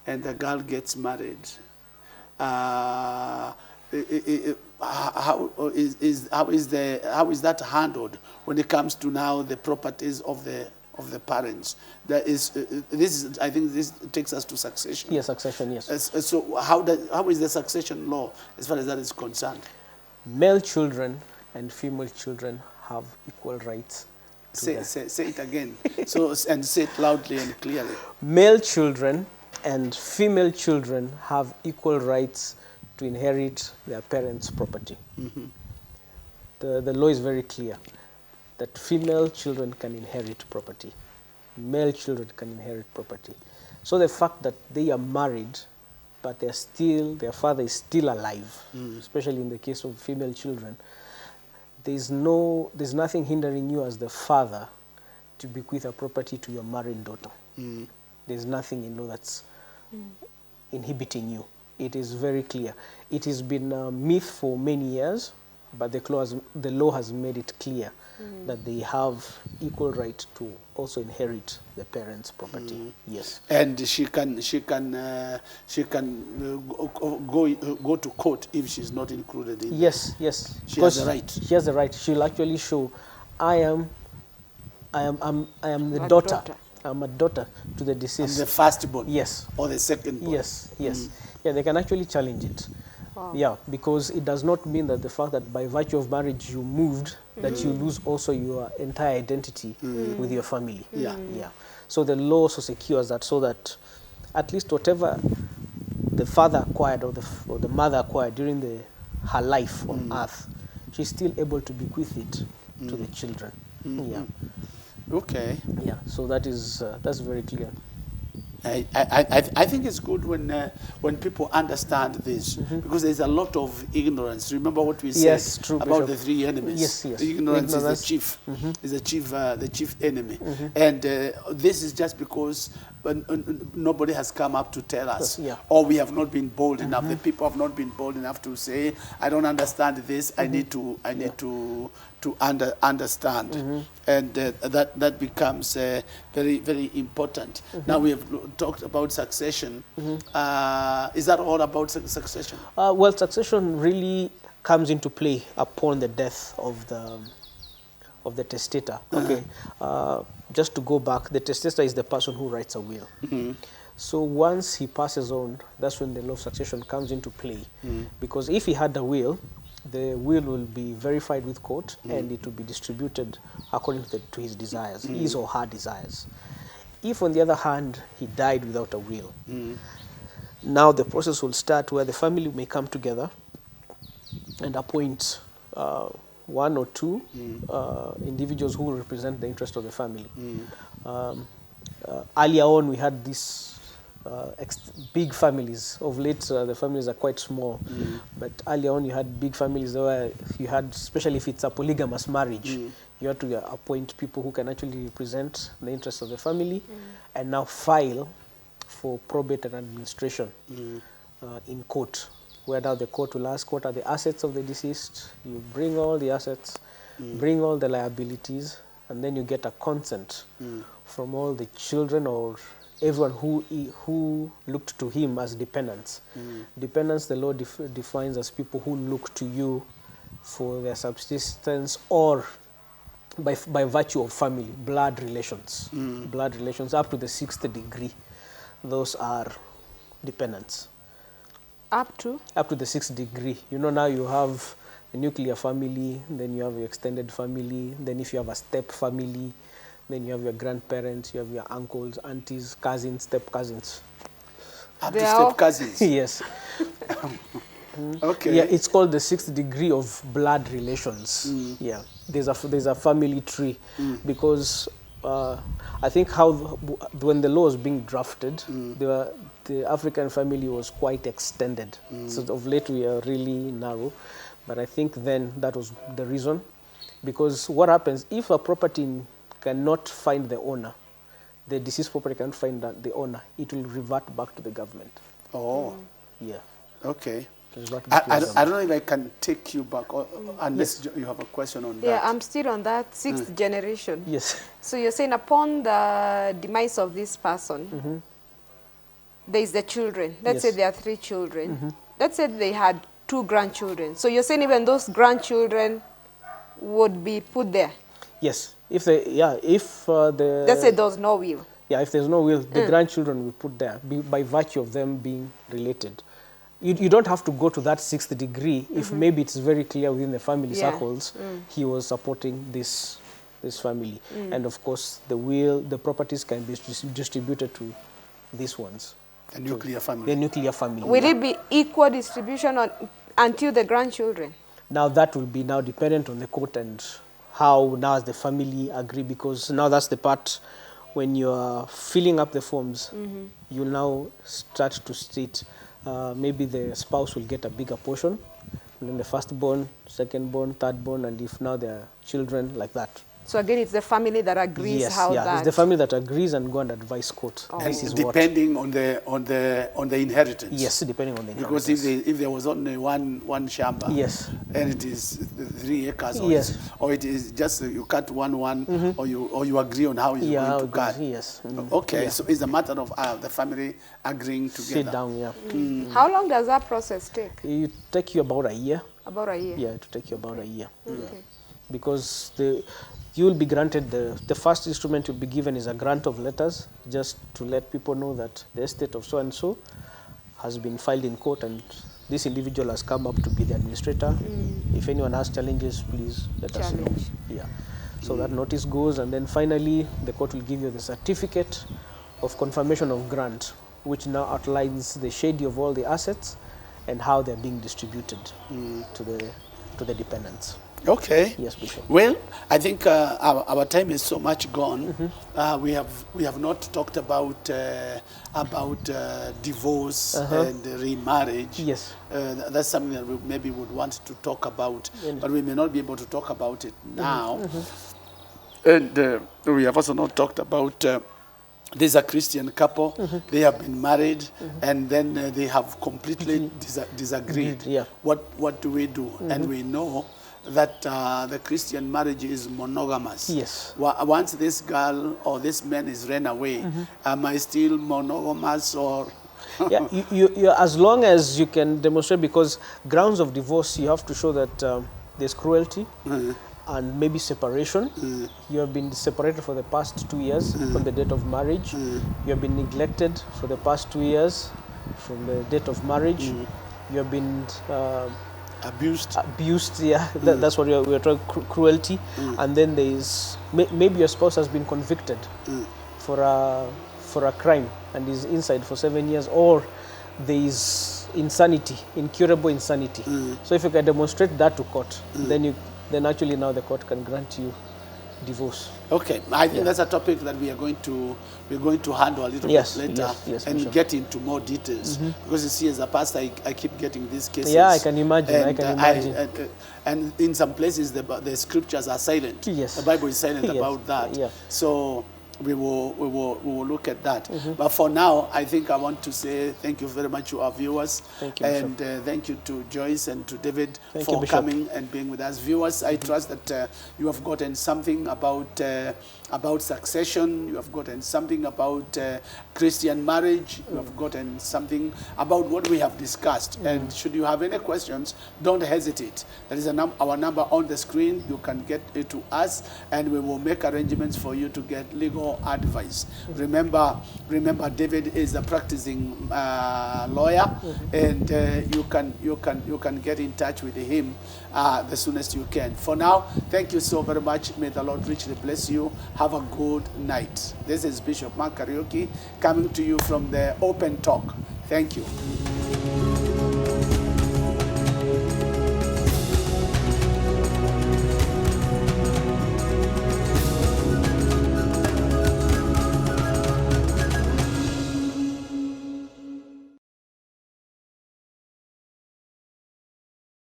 and the girl gets married. How is that handled when it comes to now the properties of the parents? That is, I think this takes us to succession. Yes, succession, yes. So how is the succession law as far as that is concerned? Male children and female children have equal rights. Say it again. And say it loudly and clearly. Male children and female children have equal rights to inherit their parents' property. The law is very clear that female children can inherit property. Male children can inherit property. So the fact that they are married, but their father is still alive, especially in the case of female children, there's nothing hindering you as the father to bequeath a property to your married daughter. There's nothing in law that's inhibiting you. It is very clear. It has been a myth for many years, but the law has made it clear that they have equal right to also inherit the parents' property. Yes. And she can go to court if she's not included in. Yes. She has the right. She has the right. She'll actually show, I am the daughter. I'm a daughter to the deceased. I'm the firstborn. Yes. Or the secondborn. Yes. Yeah, they can actually challenge it. Wow. Yeah, because it does not mean that the fact that by virtue of marriage you moved, that you lose also your entire identity with your family. Yeah. So the law also secures that, so that at least whatever the father acquired or the mother acquired during her life on earth, she's still able to bequeath it to the children. Yeah. Okay. Yeah. So that's very clear. I think it's good when people understand this, because there's a lot of ignorance. Remember what we said about the 3 enemies. Yes. Ignorance is the chief, the chief enemy, and this is just because nobody has come up to tell us, or we have not been bold enough. The people have not been bold enough to say, I don't understand this. I need to understand, and that becomes very, very important. Now we have talked about succession. Is that all about succession? Well, succession really comes into play upon the death of the testator. Okay, just to go back, the testator is the person who writes a will. So once he passes on, that's when the law of succession comes into play. Because if he had a will the will be verified with court and it will be distributed according to his desires, his or her desires. If, on the other hand, he died without a will, now the process will start where the family may come together and appoint one or two individuals who will represent the interest of the family. Earlier on, we had these big families. Of late, the families are quite small. But earlier on, you had big families where you had, especially if it's a polygamous marriage, you had to appoint people who can actually represent the interests of the family and now file for probate and administration in court, where now the court will ask what are the assets of the deceased. You bring all the assets, bring all the liabilities, and then you get a consent from all the children or everyone who looked to him as dependents. Dependents, the law defines as people who look to you for their subsistence or by virtue of family, blood relations. Blood relations up to the 6th degree. Those are dependents. Up to the 6th degree. You know, now you have a nuclear family, then you have your extended family, then if you have a step family, then you have your grandparents, you have your uncles, aunties, cousins, step cousins. Up to step cousins. Yes. Okay. Yeah, it's called the 6th degree of blood relations. Yeah, there's a family tree because I think when the law was being drafted, the African family was quite extended. So of late we are really narrow, but I think then that was the reason, because what happens if a property cannot find the owner, the deceased property cannot find the owner, it will revert back to the government. Oh. Yeah. Okay. I don't know if I can take you back, unless you have a question on that. Yeah, I'm still on that 6th generation. Yes. So you're saying upon the demise of this person, there is the children. Let's say there are 3 children. Let's say they had 2 grandchildren. So you're saying even those grandchildren would be put there? Yes. If the Let's say there's no will. Yeah, if there's no will, the grandchildren will put there by virtue of them being related. You don't have to go to that 6th degree if maybe it's very clear within the family circles he was supporting this family. And of course, the properties can be distributed to these ones. The nuclear family. The nuclear family. Will it be equal distribution until the grandchildren? Now that will be now dependent on the court and how now as the family agree, because now that's the part when you are filling up the forms, you now start to state maybe the spouse will get a bigger portion, and then the firstborn, secondborn, thirdborn, and if now there are children, like that. So again, it's the family that agrees It's the family that agrees and go and advise court. And depending on the inheritance. Yes, depending on the inheritance. Because if there was only one shamba, and it is 3 acres, or it is just you cut one, or you agree on how you're going to cut. Yes. Okay, so it's a matter of the family agreeing together. Sit down, How long does that process take? It take you about a year. About a year? Yeah, it will take you about a year. Okay. Because you will be granted, the first instrument you'll be given is a grant of letters, just to let people know that the estate of so-and-so has been filed in court and this individual has come up to be the administrator. If anyone has challenges, please let us know. Yeah. So that notice goes, and then finally the court will give you the certificate of confirmation of grant, which now outlines the schedule of all the assets and how they're being distributed to the dependents. Okay. Yes, Bishop. Well, I think our time is so much gone. We have not talked about divorce and remarriage. Yes. That's something that we maybe would want to talk about, but we may not be able to talk about it now. And we have also not talked about. There's a Christian couple. They have been married, and then they have completely disagreed. Yeah. What do we do? And we know that the Christian marriage is monogamous. Yes. Once this girl or this man is ran away, am I still monogamous or? Yeah, you as long as you can demonstrate, because grounds of divorce, you have to show that there's cruelty and maybe separation. You have been separated for the past 2 years from the date of marriage. You have been neglected for the past 2 years from the date of marriage. You have been abused. Yeah, that's what we are talking, cruelty. And then there is maybe your spouse has been convicted for a crime and is inside for 7 years, or there is insanity, incurable insanity. So if you can demonstrate that to court, then actually now the court can grant you divorce. Okay, I think that's a topic that we're going to handle a little bit later and get into more details, because you see, as a pastor, I keep getting these cases. Yeah, I can imagine. And in some places the scriptures are silent. Yes, the Bible is silent about that. Yeah. So we will look at that. But for now, I think I want to say thank you very much to our viewers. Thank you, and thank you to Joyce and to David for you, coming and being with us. Viewers, I trust that you have gotten something about succession. You have gotten something about Christian marriage. You have gotten something about what we have discussed. And should you have any questions, don't hesitate. There is our number on the screen. You can get it to us, and we will make arrangements for you to get legal advice. Remember, David is a practicing lawyer, and you can get in touch with him the soonest you can. For now, thank you so very much. May the Lord richly bless you. Have a good night. This is Bishop Mark Karaoke coming to you from the Open Talk. Thank you.